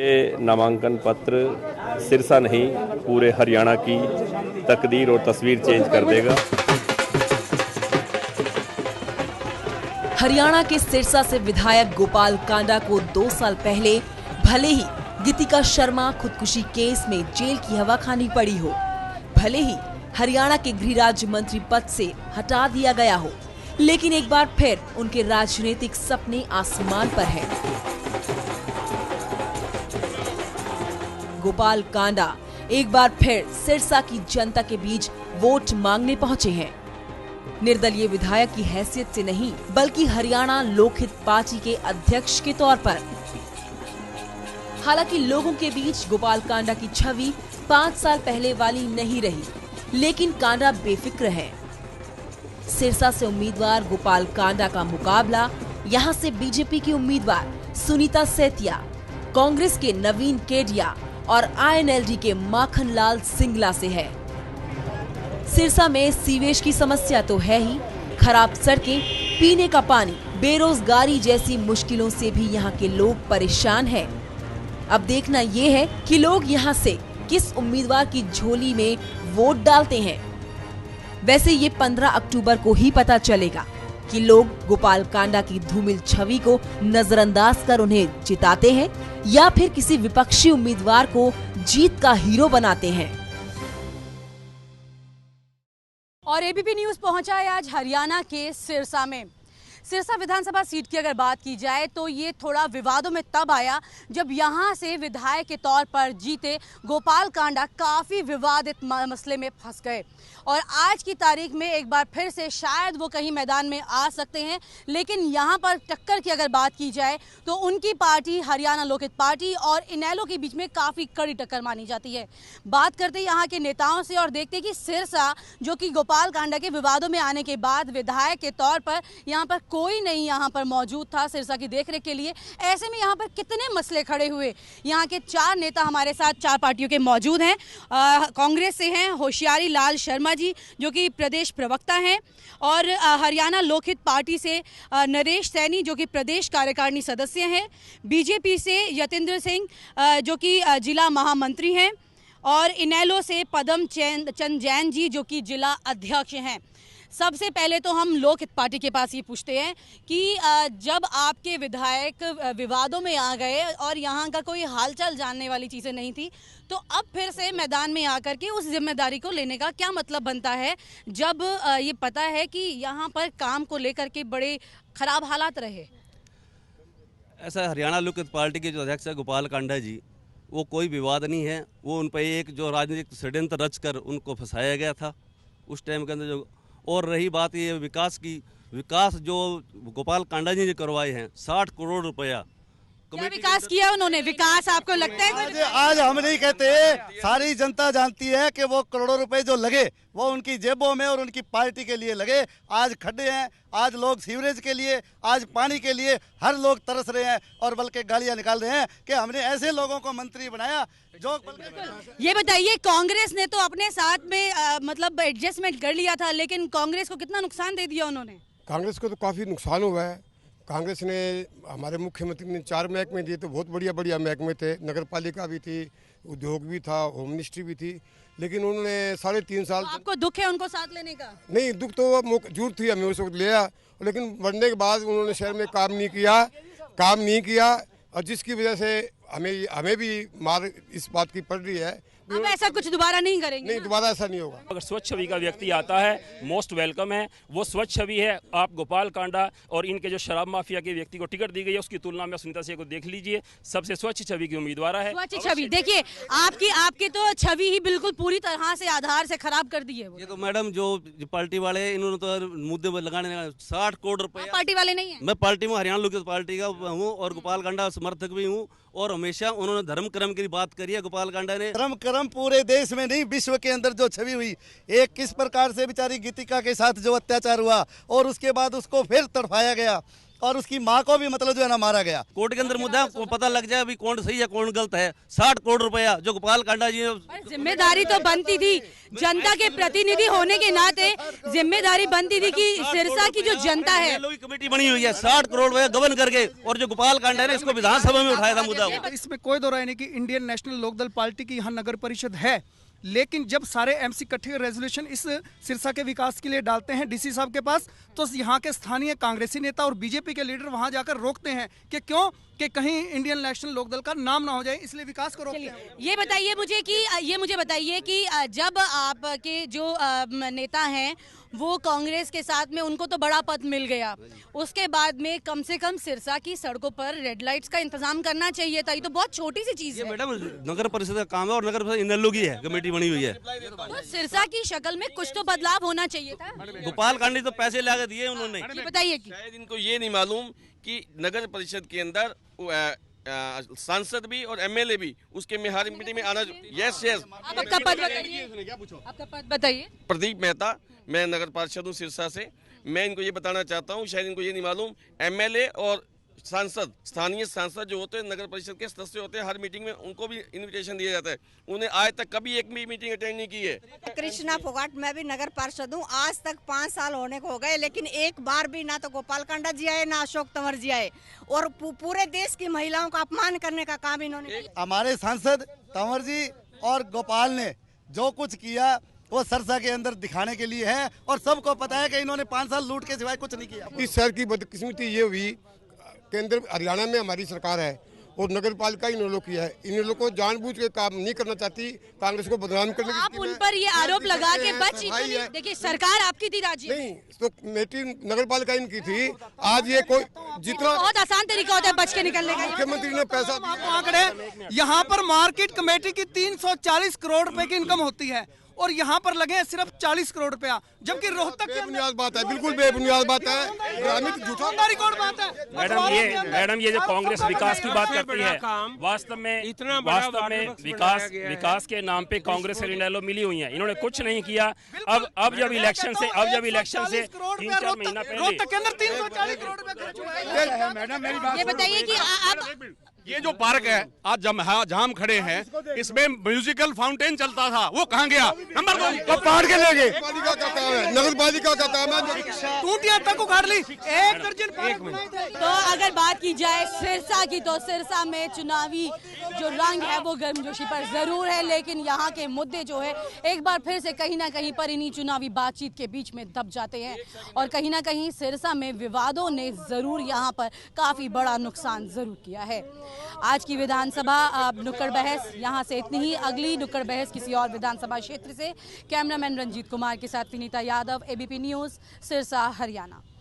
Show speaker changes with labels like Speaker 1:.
Speaker 1: ये नामांकन पत्र सिरसा नहीं पूरे हरियाणा की तकदीर और तस्वीर चेंज कर देगा।
Speaker 2: हरियाणा के सिरसा से विधायक गोपाल कांडा को 2 साल पहले भले ही गीतिका शर्मा खुदकुशी केस में जेल की हवा खानी पड़ी हो, भले ही हरियाणा के गृह राज्य मंत्री पद से हटा दिया गया हो, लेकिन एक बार फिर उनके राजनीतिक सपने आसमान पर हैं। गोपाल कांडा एक बार फिर सिरसा की जनता के बीच वोट मांगने पहुंचे हैं। निर्दलीय विधायक की हैसियत से नहीं, बल्कि हरियाणा लोकहित पार्टी के अध्यक्ष के तौर पर। हालांकि लोगों के बीच गोपाल कांडा की छवि 5 साल पहले वाली नहीं रही, लेकिन कांडा बेफिक्र है। सिरसा से उम्मीदवार गोपाल कांडा का मुकाबला यहां से बीजेपी की उम्मीदवार सुनीता सेतिया, कांग्रेस के नवीन केडिया और INLD के माखन लाल सिंगला से है। सिरसा में सीवेज की समस्या तो है ही, खराब सड़कें, पीने का पानी, बेरोजगारी जैसी मुश्किलों से भी यहाँ के लोग परेशान हैं। अब देखना ये है कि लोग यहाँ से किस उम्मीदवार की झोली में वोट डालते हैं। वैसे ये 15 अक्टूबर को ही पता चलेगा कि लोग गोपाल कांडा की धूमिल छवि को नजरअंदाज कर उन्हें जिताते हैं या फिर किसी विपक्षी उम्मीदवार को जीत का हीरो बनाते हैं।
Speaker 3: और ABP न्यूज पहुंचा है आज हरियाणा के सिरसा में। सिरसा विधानसभा सीट की अगर बात की जाए तो ये थोड़ा विवादों में तब आया जब यहाँ से विधायक के तौर पर जीते गोपाल कांडा काफ़ी विवादित मसले में फंस गए और आज की तारीख में एक बार फिर से शायद वो कहीं मैदान में आ सकते हैं। लेकिन यहाँ पर टक्कर की अगर बात की जाए तो उनकी पार्टी हरियाणा लोकहित पार्टी और इनेलो के बीच में काफ़ी कड़ी टक्कर मानी जाती है। बात करते हैं यहाँ के नेताओं से और देखते हैं कि सिरसा जो कि गोपाल कांडा के विवादों में आने के बाद विधायक के तौर पर यहाँ पर कोई नहीं यहाँ पर मौजूद था सिरसा की देखरेख के लिए। ऐसे में यहाँ पर कितने मसले खड़े हुए। यहाँ के 4 नेता हमारे साथ 4 पार्टियों के मौजूद हैं। कांग्रेस से हैं होशियारी लाल शर्मा जी जो कि प्रदेश प्रवक्ता हैं और हरियाणा लोकहित पार्टी से नरेश सैनी जो कि प्रदेश कार्यकारिणी सदस्य हैं। बीजेपी से यतेंद्र सिंह जो कि जिला महामंत्री हैं और इनेलो से पदम चंद जैन जी जो कि जिला अध्यक्ष हैं। सबसे पहले तो हम लोकहित पार्टी के पास ये पूछते हैं कि जब आपके विधायक विवादों में आ गए और यहाँ का कोई हालचाल जानने वाली चीज़ें नहीं थी, तो अब फिर से मैदान में आकर के उस जिम्मेदारी को लेने का क्या मतलब बनता है जब ये पता है कि यहाँ पर काम को लेकर के बड़े खराब हालात रहे।
Speaker 4: ऐसा हरियाणा लोकहित पार्टी के जो अध्यक्ष है गोपाल कांडा जी, वो कोई विवाद नहीं है। वो उन पर एक जो राजनीतिक षड्यंत्र रचकर उनको फंसाया गया था उस टाइम के अंदर जो। और रही बात ये विकास की, विकास जो गोपाल कांडा जी ने करवाए हैं 60 करोड़ रुपया।
Speaker 3: क्या विकास किया उन्होंने? विकास आपको लगता है?
Speaker 5: आज हम नहीं कहते, सारी जनता जानती है कि वो करोड़ों रुपए जो लगे वो उनकी जेबों में और उनकी पार्टी के लिए लगे। आज खड्डे हैं, आज लोग सीवरेज के लिए, आज पानी के लिए हर लोग तरस रहे हैं और बल्कि गालियां निकाल रहे हैं कि हमने ऐसे लोगों को मंत्री बनाया जो।
Speaker 3: ये बताइए, कांग्रेस ने तो अपने साथ में मतलब एडजस्टमेंट कर लिया था, लेकिन कांग्रेस को कितना नुकसान दे दिया उन्होंने?
Speaker 6: कांग्रेस को तो काफी नुकसान हुआ है। कांग्रेस ने, हमारे मुख्यमंत्री ने 4 महकमे दिए, तो बहुत बढ़िया महकमे थे। नगर पालिका भी थी, उद्योग भी था, होम मिनिस्ट्री भी थी, लेकिन उन्होंने 3.5 साल।
Speaker 3: तो आपको दुख है उनको साथ लेने का?
Speaker 6: नहीं, दुख तो जरूरत थी, हमें उस वक्त लिया, लेकिन बढ़ने के बाद उन्होंने शहर में काम नहीं किया और जिसकी वजह से हमें भी मार इस बात की पड़ रही है।
Speaker 3: अब ऐसा कुछ दोबारा नहीं करेंगे?
Speaker 6: नहीं, दोबारा ऐसा नहीं होगा।
Speaker 7: अगर स्वच्छ छवि का व्यक्ति आता है, मोस्ट वेलकम है। वो स्वच्छ छवि है। आप गोपाल कांडा और इनके जो शराब माफिया के व्यक्ति को टिकट दी गई है उसकी तुलना में सुनीता सिंह को देख लीजिए, सबसे स्वच्छ छवि की उम्मीदवार है।
Speaker 3: स्वच्छ छवि देखिए, आपकी तो छवि ही बिल्कुल पूरी तरह से आधार से खराब कर दी है।
Speaker 4: ये तो मैडम जो पार्टी वाले इन्होंने तो मुद्दे पर लगाने 60 करोड़ रुपए।
Speaker 3: पार्टी वाले नहीं है?
Speaker 4: मैं पार्टी में हरियाणा लोकहित पार्टी का हूँ और गोपाल कांडा समर्थक भी हूँ और हमेशा उन्होंने धर्म कर्म की बात करी है। गोपाल कांडा ने
Speaker 5: धर्म कर्म पूरे देश में नहीं, विश्व के अंदर जो छवि हुई, एक किस प्रकार से बेचारी गीतिका के साथ जो अत्याचार हुआ और उसके बाद उसको फिर तड़पाया गया और उसकी माँ को भी मतलब जो है ना मारा गया।
Speaker 4: कोर्ट के अंदर मुद्दा को पता लग जाए अभी कौन सही है कौन गलत है। 60 करोड़ रुपया जो गोपाल कांडा जी
Speaker 3: पर जिम्मेदारी तो बनती थी, जनता के प्रतिनिधि होने के नाते जिम्मेदारी बनती थी कि सिरसा की जो जनता है,
Speaker 4: कमेटी बनी हुई है 60 करोड़ रुपया गबन करके, और जो गोपाल कांडा है ना इसको विधानसभा में उठाया था मुद्दा।
Speaker 8: इसमें कोई दो राय नहीं कि इंडियन नेशनल लोकदल पार्टी की यहाँ नगर परिषद है, लेकिन जब सारे एमसी इकट्ठे रेजोल्यूशन इस सिरसा के विकास के लिए डालते हैं डीसी साहब के पास, तो यहाँ के स्थानीय कांग्रेसी नेता और बीजेपी के लीडर वहां जाकर रोकते हैं कि क्यों कि कहीं इंडियन नेशनल लोकदल का नाम ना हो जाए, इसलिए विकास को रोकते हैं।
Speaker 3: ये मुझे बताइए कि जब आपके जो नेता हैं वो कांग्रेस के साथ में, उनको तो बड़ा पद मिल गया, उसके बाद में कम से कम सिरसा की सड़कों पर रेड लाइट्स का इंतजाम करना चाहिए था। ये तो बहुत छोटी सी चीज है।
Speaker 4: मैडम नगर परिषद का काम है और नगर परिषद इनेलो की है, कमेटी बनी हुई है।
Speaker 3: तो सिरसा की शक्ल में कुछ तो बदलाव होना चाहिए था।
Speaker 4: गोपाल कांडी तो पैसे ला के दिए उन्होंने।
Speaker 3: ये बताइए कि
Speaker 9: शायद इनको ये नहीं मालूम कि नगर परिषद के अंदर सांसद भी और एमएलए भी उसके हर मीटिंग में आना। यस
Speaker 3: आप आपका पद बताइए, आपका पद बताइए।
Speaker 9: प्रदीप मेहता, मैं नगर पार्षद हूँ सिरसा से। मैं इनको ये बताना चाहता हूँ, शायद इनको ये नहीं मालूम, एमएलए और सांसद, स्थानीय सांसद जो होते हैं नगर परिषद के सदस्य होते हैं, हर मीटिंग में उनको भी इनविटेशन दिया जाता है। उन्हें आज तक कभी एक भी मीटिंग अटेंड नहीं की है।
Speaker 10: कृष्णा फोगाट, मैं भी नगर पार्षद हूँ। आज तक 5 साल होने को हो गए, लेकिन एक बार भी ना तो गोपाल कांडा जी आए ना अशोक तंवर जी आए, और पूरे देश की महिलाओं का अपमान करने का काम इन्होंने किया।
Speaker 5: हमारे सांसद तंवर जी और गोपाल ने जो कुछ किया वो सिरसा के अंदर दिखाने के लिए है, और सबको पता है कि इन्होंने 5 साल लूट के सिवाय कुछ नहीं किया।
Speaker 6: इस शहर की बदकिस्मती ये हुई, केंद्र हरियाणा में हमारी सरकार है और नगर पालिका इनेलो की है। इनेलो को जानबूझ के काम नहीं करना चाहती, कांग्रेस को बदनाम करने की।
Speaker 3: आप उन पर ये आरोप लगा के बच नहीं। देखिए सरकार आपकी थी राज्य
Speaker 6: नहीं, तो कमेटी नगर पालिका इनकी थी। आज ये कोई जितना
Speaker 3: बहुत आसान तरीका होता है बच के निकलने का।
Speaker 6: मुख्यमंत्री ने पैसा
Speaker 8: आंकड़े यहाँ पर मार्केट कमेटी की 340 करोड़ रुपए की इनकम होती है और यहाँ पर लगे हैं सिर्फ 40 करोड़ रुपया, जबकि रोहतक की
Speaker 6: बेबुनियाद बात है, बिल्कुल बेबुनियाद बात है, झूठा
Speaker 8: रिकॉर्ड बात है।
Speaker 7: मैडम ये जो कांग्रेस विकास की बात करती है, वास्तव में विकास के नाम पे कांग्रेस और इनेलो मिली हुई है। इन्होंने कुछ नहीं किया। अब जब इलेक्शन से 3-4 महीना पहले
Speaker 8: रोहतक के अंदर 340 करोड़ रुपए खर्च हुआ है।
Speaker 11: मैडम मेरी बात
Speaker 3: ये बताइए कि आप
Speaker 11: ये जो पार्क है आज जहाँ हम खड़े हैं, इसमें म्यूजिकल फाउंटेन चलता था, वो कहाँ गया? नंबर 2
Speaker 6: तो पाड़ के ले गए। पालिका का काम है, नगर पालिका का काम है।
Speaker 8: टूटिया तक उखाड़ ली, 1 दर्जन पार्क बनाए थे।
Speaker 3: तो अगर बात की जाए सिरसा की, तो सिरसा में चुनावी जो रंग है वो गर्मजोशी पर जरूर है, लेकिन यहाँ के मुद्दे जो है एक बार फिर से कहीं ना कहीं पर इन्हीं चुनावी बातचीत के बीच में दब जाते हैं, और कहीं ना कहीं सिरसा में विवादों ने जरूर यहाँ पर काफी बड़ा नुकसान जरूर किया है। आज की विधानसभा नुक्कड़ बहस यहाँ से इतनी ही। अगली नुक्कड़ बहस किसी और विधानसभा क्षेत्र से। कैमरामैन रंजीत कुमार के साथ विनीता यादव, एबीपी न्यूज़, सिरसा, हरियाणा।